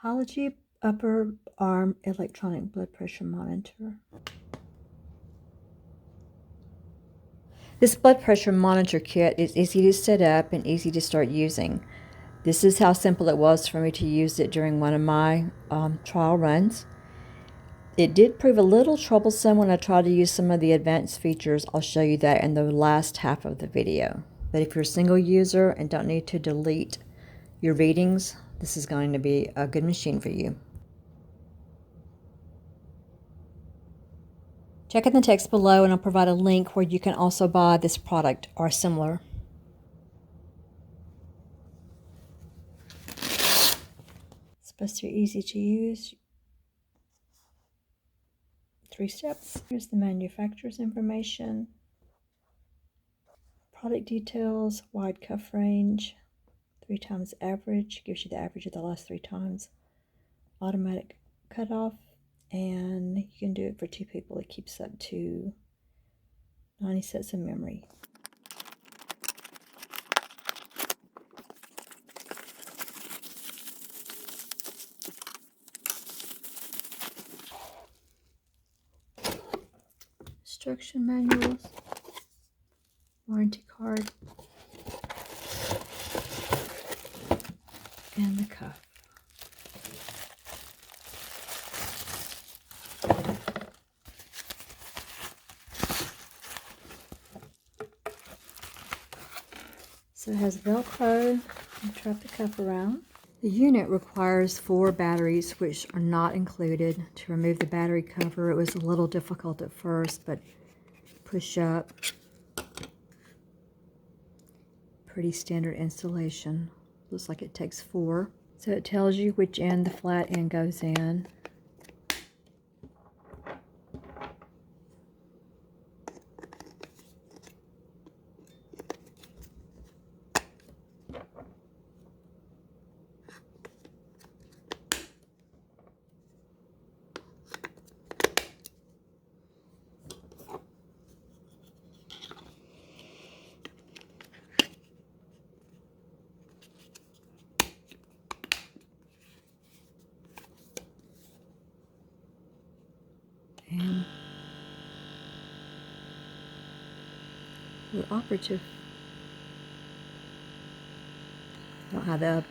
Hylogy Upper Arm Electronic Blood Pressure Monitor. This blood pressure monitor kit is easy to set up and easy to start using. This is how simple it was for me to use it during one of my trial runs. It did prove a little troublesome when I tried to use some of the advanced features. I'll show you that in the last half of the video. But if you're a single user and don't need to delete your readings, this is going to be a good machine for you. Check in the text below and I'll provide a link where you can also buy this product or similar. It's supposed to be easy to use. 3 steps. Here's the manufacturer's information. Product details, wide cuff range, 3 times average, gives you the average of the last 3 times. Automatic cutoff, and you can do it for 2 people. It keeps up to 90 sets of memory. Instruction manuals, warranty card, and the cuff. So it has Velcro and trap the cuff around. The unit requires 4 batteries, which are not included. To remove the battery cover, it was a little difficult at first, but push up. Pretty standard installation. Looks like it takes 4. So it tells you which end the flat end goes in. And we're operative. I don't have the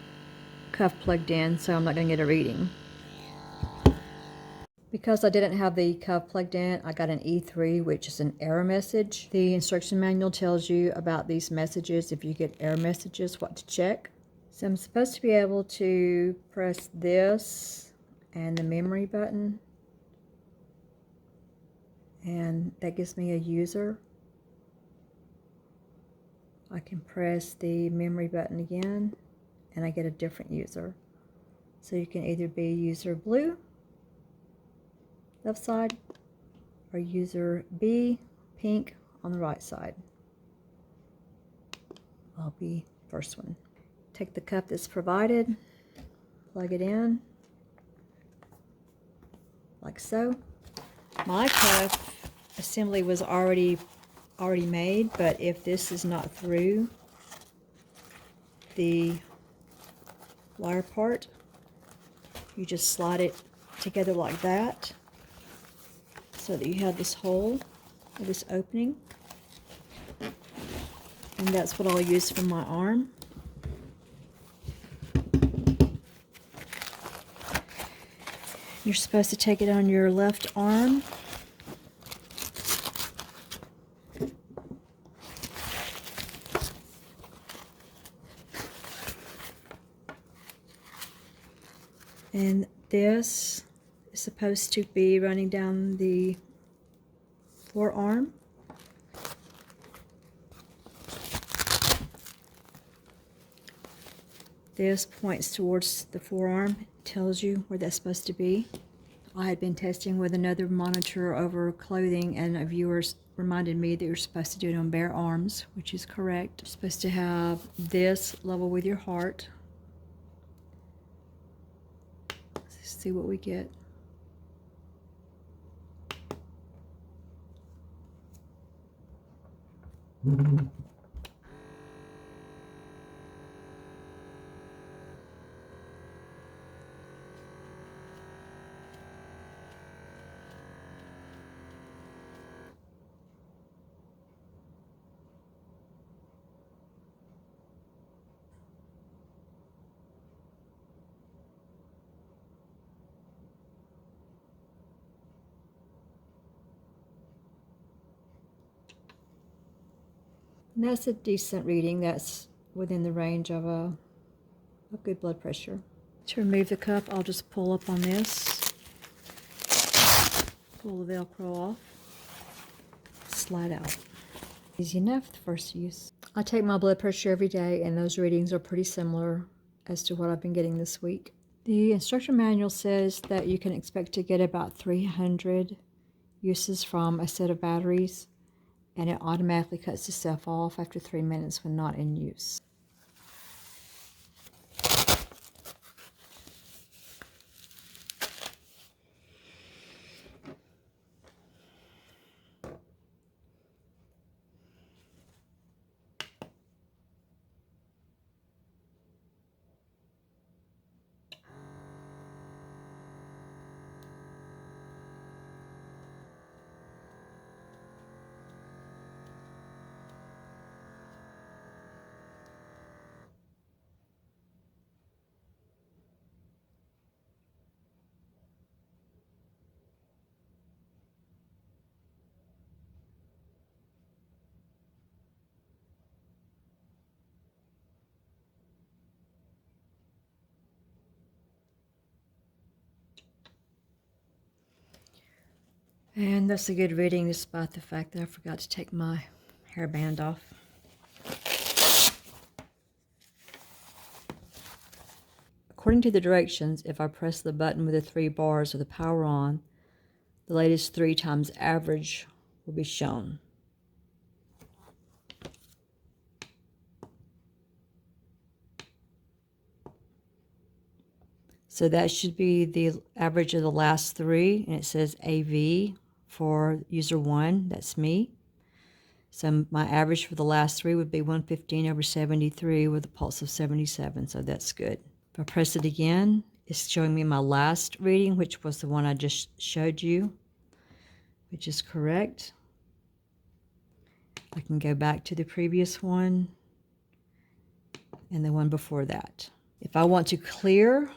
cuff plugged in, so I'm not going to get a reading. Because I didn't have the cuff plugged in, I got an E3, which is an error message. The instruction manual tells you about these messages. If you get error messages, what to check. So I'm supposed to be able to press this and the memory button. And that gives me a user. I can press the memory button again and I get a different user. So you can either be user blue, left side, or user B, pink, on the right side. I'll be first one. Take the cup that's provided, plug it in, like so. My cuff assembly was already made, but if this is not through the wire part, you just slide it together like that so that you have this hole or this opening, and that's what I'll use for my arm. You're supposed to take it on your left arm. And this is supposed to be running down the forearm. This points towards the forearm. It tells you where that's supposed to be. I had been testing with another monitor over clothing, and a viewer reminded me that you're supposed to do it on bare arms, which is correct. You're supposed to have this level with your heart. Let's see what we get. And that's a decent reading. That's within the range of a good blood pressure. To remove the cup, I'll just pull up on this, pull the Velcro off, slide out. Easy enough, the first use. I take my blood pressure every day, and those readings are pretty similar as to what I've been getting this week. The instruction manual says that you can expect to get about 300 uses from a set of batteries, and it automatically cuts itself off after 3 minutes when not in use. And that's a good reading despite the fact that I forgot to take my hairband off. According to the directions, if I press the button with the 3 bars or the power on, the latest 3 times average will be shown. So that should be the average of the last 3, and it says AV for user 1, that's me. So my average for the last 3 would be 115/73 with a pulse of 77, so that's good. If I press it again, it's showing me my last reading, which was the one I just showed you, which is correct. I can go back to the previous one and the one before that. If I want to clear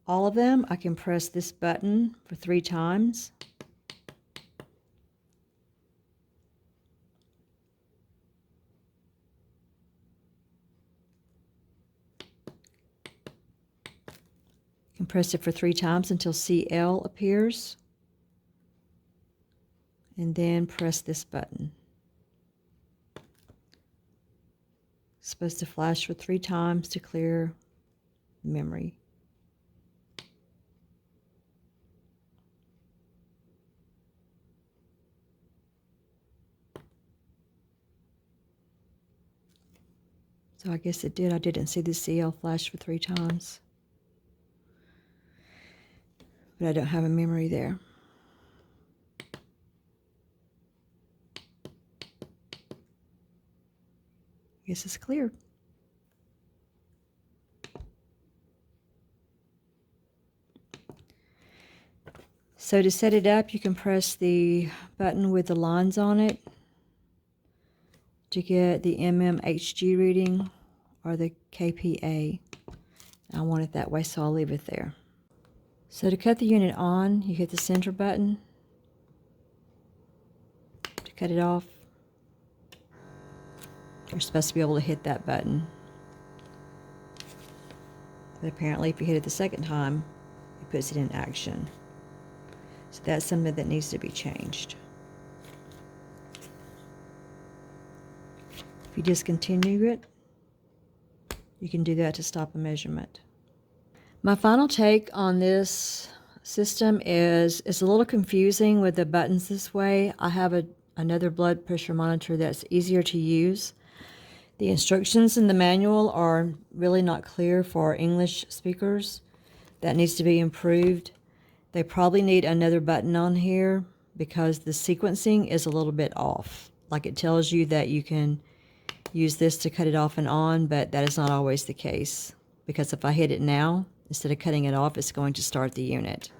all of them, I can press this button for 3 times. You can press it for 3 times until CL appears, and then press this button. It's supposed to flash for 3 times to clear memory. So I guess it did. I didn't see the CL flash for 3 times. But I don't have a memory there. I guess it's clear. So to set it up, you can press the button with the lines on it to get the mmHg reading or the kPa. I want it that way, so I'll leave it there. So to cut the unit on, you hit the center button to cut it off. You're supposed to be able to hit that button. But apparently if you hit it the second time, it puts it in action. So that's something that needs to be changed. If you discontinue it, you can do that to stop a measurement. My final take on this system is it's a little confusing with the buttons this way. I have another blood pressure monitor that's easier to use. The instructions in the manual are really not clear for English speakers. That needs to be improved. They probably need another button on here because the sequencing is a little bit off. Like it tells you that you can use this to cut it off and on, but that is not always the case. Because if I hit it now, instead of cutting it off, it's going to start the unit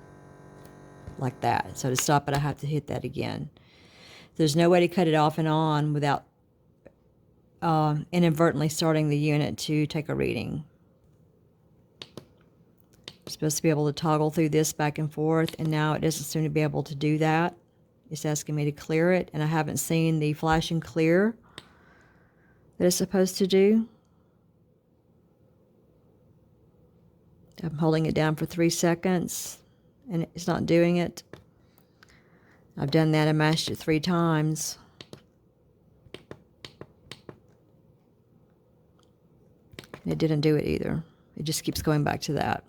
like that. So to stop it, I have to hit that again. There's no way to cut it off and on without inadvertently starting the unit to take a reading. You're supposed to be able to toggle through this back and forth, and now it doesn't seem to be able to do that. It's asking me to clear it, and I haven't seen the flashing clear. that it's supposed to do. I'm holding it down for 3 seconds and it's not doing it. I've done that and mashed it 3 times. And it didn't do it either. It just keeps going back to that.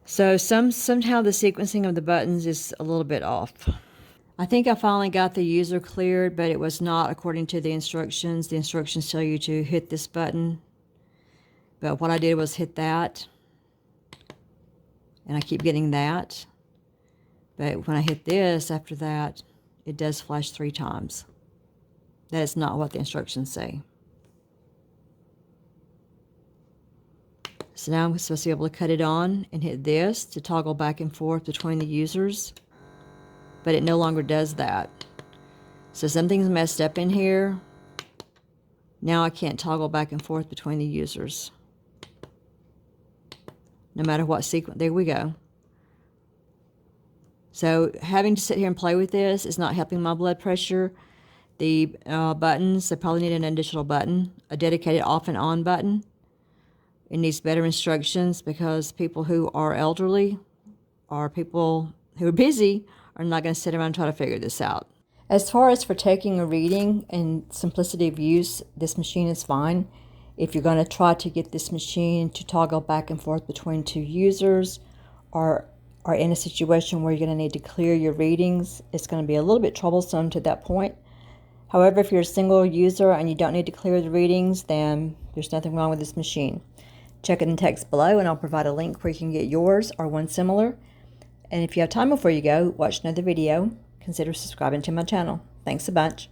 So somehow the sequencing of the buttons is a little bit off. I think I finally got the user cleared, but it was not according to the instructions. The instructions tell you to hit this button. But what I did was hit that. And I keep getting that. But when I hit this after that, it does flash 3 times. That is not what the instructions say. So now I'm supposed to be able to cut it on and hit this to toggle back and forth between the users. But it no longer does that. So something's messed up in here. Now I can't toggle back and forth between the users. No matter what sequence. There we go. So having to sit here and play with this is not helping my blood pressure. The buttons, I probably need an additional button, a dedicated off and on button. It needs better instructions because people who are elderly or people who are busy are not going to sit around and try to figure this out. As far as for taking a reading and simplicity of use, this machine is fine. If you're going to try to get this machine to toggle back and forth between 2 users or are in a situation where you're going to need to clear your readings, it's going to be a little bit troublesome to that point. However, if you're a single user and you don't need to clear the readings, then there's nothing wrong with this machine. Check it in the text below and I'll provide a link where you can get yours or one similar. And if you have time before you go, watch another video. Consider subscribing to my channel. Thanks a bunch.